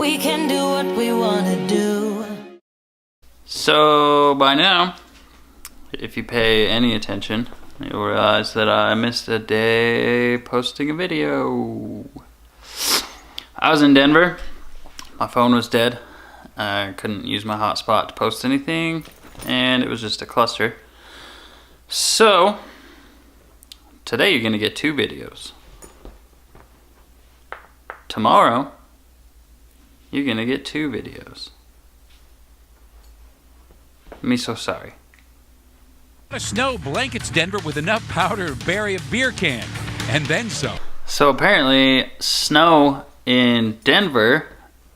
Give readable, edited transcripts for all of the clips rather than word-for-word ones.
We can do what we want to do. So by now, if you pay any attention, you'll realize that I missed a day posting a video. I was in Denver. My phone was dead. I couldn't use my hotspot to post anything, and it was just a cluster. So today you're gonna get 2 videos. Tomorrow you're gonna get 2 videos. Me so sorry. Snow blankets Denver with enough powder to bury a beer can, and then some. So apparently snow in Denver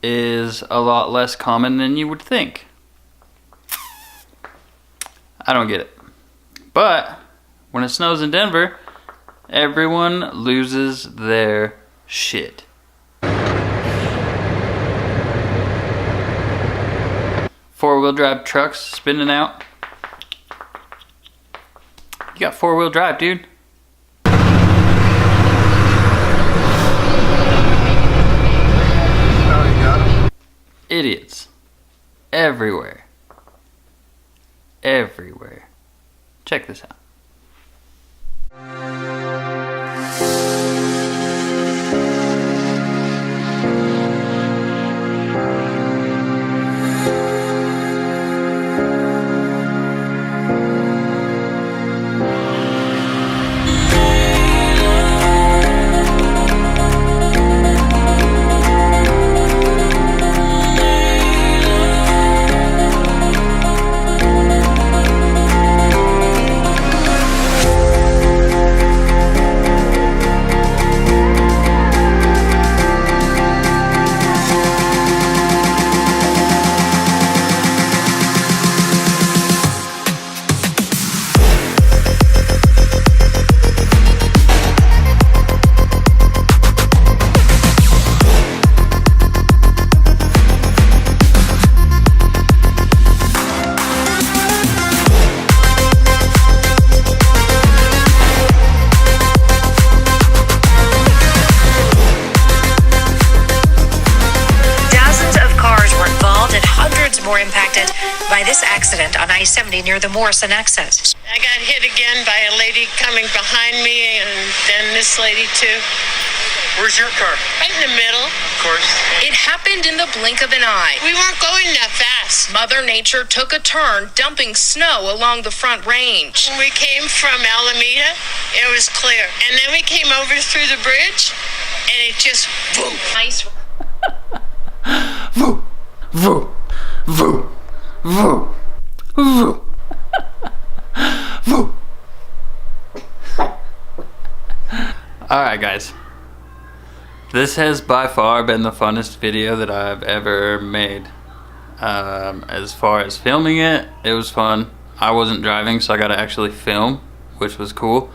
is a lot less common than you would think. I don't get it. But when it snows in Denver, everyone loses their shit. Four-wheel drive trucks spinning out. You got 4-wheel drive, dude. Idiots. Everywhere. Everywhere. Check this out. More impacted by this accident on I-70 near the Morrison exit. I got hit again by a lady coming behind me, and then this lady too. Where's your car? Right in the middle. Of course. It happened in the blink of an eye. We weren't going that fast. Mother Nature took a turn, dumping snow along the Front Range. When we came from Alameda, it was clear. And then we came over through the bridge, and it just boom. Ice. Voo, voo. Voo, voo, voo, voo. Alright guys, this has by far been the funnest video that I've ever made. As far as filming it, it was fun. I wasn't driving, so I got to actually film, which was cool.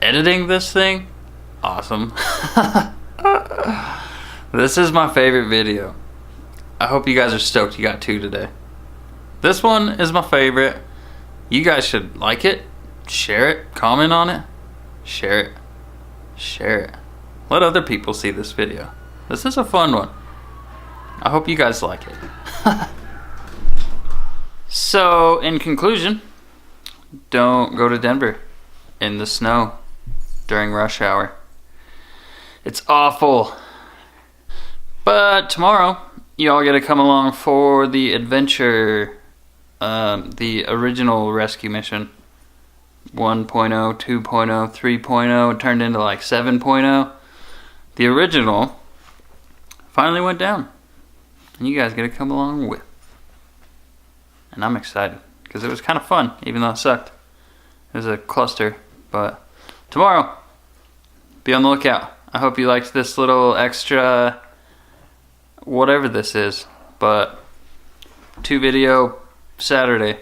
Editing this thing, awesome. This is my favorite video. I hope you guys are stoked you got 2 today. This one is my favorite. You guys should like it, share it, comment on it, share it, share it. Let other people see this video. This is a fun one. I hope you guys like it. So, in conclusion, don't go to Denver in the snow during rush hour. It's awful. But tomorrow, y'all gotta come along for the adventure, the original rescue mission. 1.0, 2.0, 3.0, it turned into like 7.0. The original finally went down. And you guys gotta come along with. And I'm excited, because it was kind of fun, even though it sucked. It was a cluster, but tomorrow, be on the lookout. I hope you liked this little extra whatever this is, but 2 video Saturday.